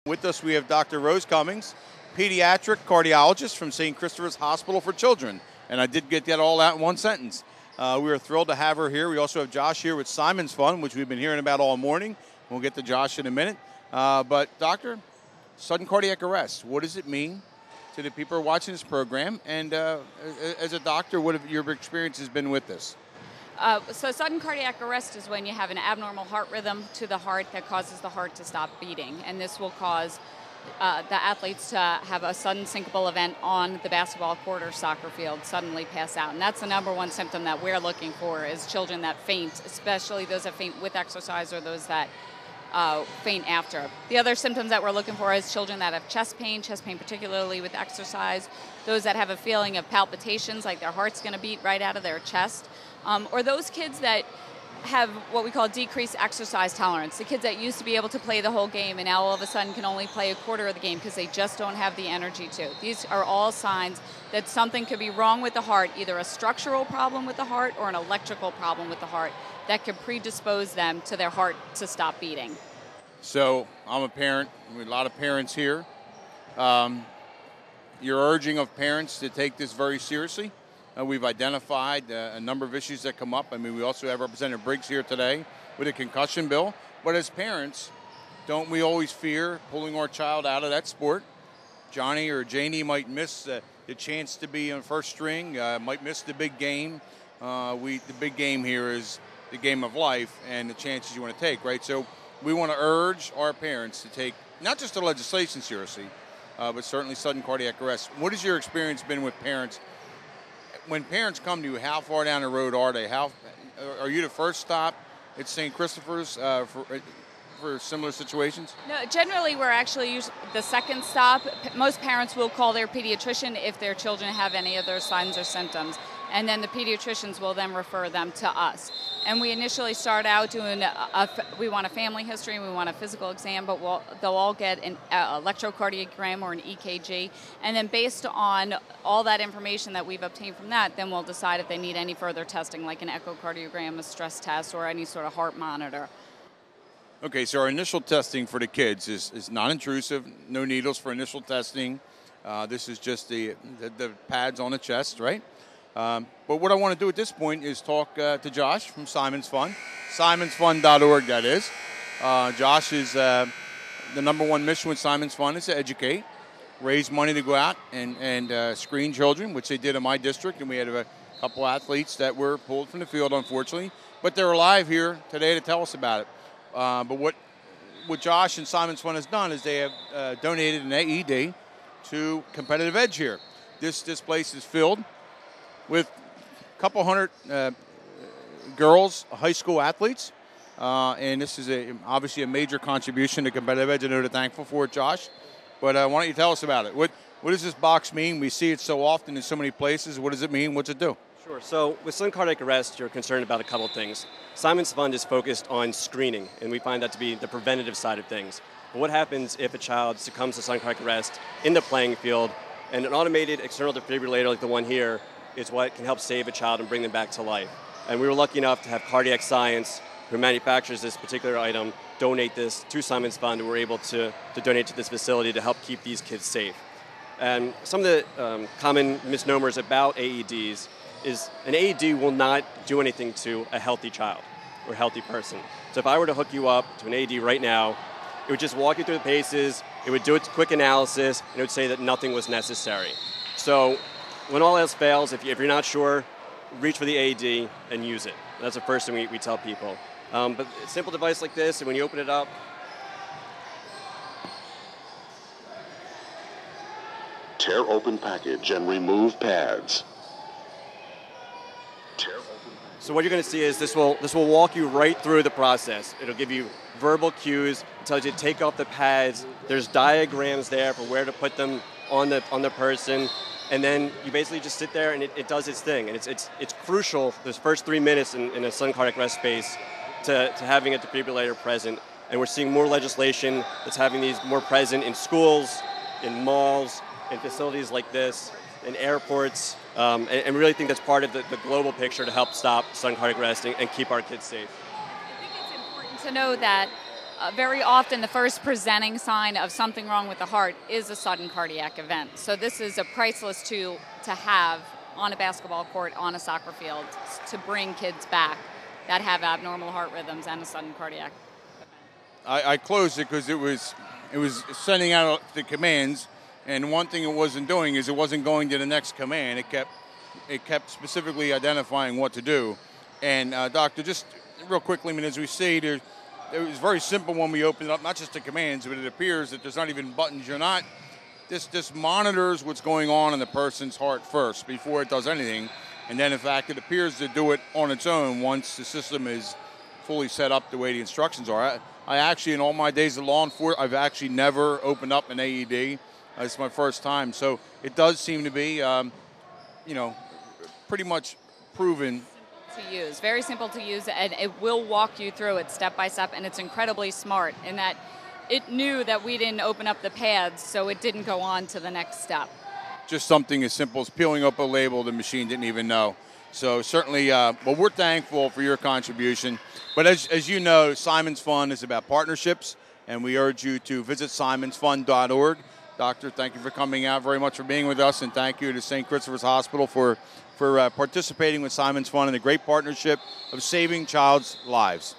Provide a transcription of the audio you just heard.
With us, we have Dr. Rose Cummings, pediatric cardiologist from St. Christopher's Hospital for Children. And I did get that all out in one sentence. We are thrilled to have her here. We also have Josh here with Simon's Fund, which we've been hearing about all morning. We'll get to Josh in a minute. But, Doctor, sudden cardiac arrest, what does it mean to the people who are watching this program? And as a doctor, what have your experiences been with this? So sudden cardiac arrest is when you have an abnormal heart rhythm to the heart that causes the heart to stop beating. And this will cause the athletes to have a sudden syncopal event on the basketball court or soccer field, suddenly pass out. And that's the number one symptom that we're looking for is children that faint, especially those that faint with exercise or those that faint after. The other symptoms that we're looking for is children that have chest pain particularly with exercise, those that have a feeling of palpitations, like their heart's going to beat right out of their chest, or those kids that have what we call decreased exercise tolerance, the kids that used to be able to play the whole game and now all of a sudden can only play a quarter of the game because they just don't have the energy to. These are all signs that something could be wrong with the heart, either a structural problem with the heart or an electrical problem with the heart that could predispose them to their heart to stop beating. So I'm a parent, a lot of parents here. You're urging of parents to take this very seriously. We've identified a number of issues that come up. I mean, we also have Representative Briggs here today with a concussion bill. But as parents, don't we always fear pulling our child out of that sport? Johnny or Janie might miss the chance to be on first string, might miss the big game. The big game here is the game of life and the chances you want to take, right? So we want to urge our parents to take not just the legislation seriously, but certainly sudden cardiac arrest. What has your experience been with parents? When parents come to you, how far down the road are they? Are you the first stop at St. Christopher's for similar situations? No, generally we're actually the second stop. Most parents will call their pediatrician if their children have any of their signs or symptoms, and then the pediatricians will then refer them to us. And we initially start out doing, we want a family history, we want a physical exam, but they'll all get an electrocardiogram or an EKG. And then based on all that information that we've obtained from that, then we'll decide if they need any further testing, like an echocardiogram, a stress test, or any sort of heart monitor. Okay, so our initial testing for the kids is non-intrusive, no needles for initial testing. This is just the pads on the chest, right? But what I want to do at this point is talk to Josh from Simon's Fund, simonsfund.org, that is. Josh is the number one mission with Simon's Fund is to educate, raise money to go out and screen children, which they did in my district, and we had a couple athletes that were pulled from the field, unfortunately. But they're alive here today to tell us about it. But what Josh and Simon's Fund has done is they have donated an AED to Competitive Edge here. This place is filled with a couple hundred girls, high school athletes, and this is obviously a major contribution to Competitive Edge. I know they're thankful for it, Josh. But why don't you tell us about it? What does this box mean? We see it so often in so many places. What does it mean? What's it do? Sure. So with sudden cardiac arrest, you're concerned about a couple things. Simon's Fund is focused on screening, and we find that to be the preventative side of things. But what happens if a child succumbs to sudden cardiac arrest in the playing field, and an automated external defibrillator like the one here is what can help save a child and bring them back to life. And we were lucky enough to have Cardiac Science, who manufactures this particular item, donate this to Simon's Fund, and we're able to donate to this facility to help keep these kids safe. And some of the common misnomers about AEDs is an AED will not do anything to a healthy child or a healthy person. So if I were to hook you up to an AED right now, it would just walk you through the paces, it would do a quick analysis, and it would say that nothing was necessary. So when all else fails, if you're not sure, reach for the AED and use it. That's the first thing we tell people. But a simple device like this, and when you open it up, tear open package and remove pads. So what you're going to see is this will walk you right through the process. It'll give you verbal cues. It tells you to take off the pads. There's diagrams there for where to put them on the person. And then you basically just sit there and it does its thing. And it's crucial, those first 3 minutes in a sudden cardiac arrest space, to having a defibrillator present. And we're seeing more legislation that's having these more present in schools, in malls, in facilities like this, in airports. And really think that's part of the global picture to help stop sudden cardiac arrest and keep our kids safe. I think it's important to know that very often the first presenting sign of something wrong with the heart is a sudden cardiac event. So this is a priceless tool to have on a basketball court, on a soccer field, to bring kids back that have abnormal heart rhythms and a sudden cardiac event. I closed it because it was sending out the commands, and one thing it wasn't doing is it wasn't going to the next command. It kept specifically identifying what to do. And doctor, just real quickly, I mean, as we see, it was very simple when we opened it up, not just the commands, but it appears that there's not even buttons. This monitors what's going on in the person's heart first before it does anything. And then, in fact, it appears to do it on its own once the system is fully set up the way the instructions are. I actually, in all my days of law enforcement, I've actually never opened up an AED. It's my first time. So it does seem to be, pretty much proven. To use, very simple to use, and it will walk you through it step by step, and it's incredibly smart in that it knew that we didn't open up the pads, so it didn't go on to the next step. Just something as simple as peeling up a label the machine didn't even know. So certainly, we're thankful for your contribution. But as you know, Simons Fund is about partnerships, and we urge you to visit simonsfund.org. Doctor, thank you for coming out, very much for being with us, and thank you to St. Christopher's Hospital for participating with Simons Fund in a great partnership of saving child's lives.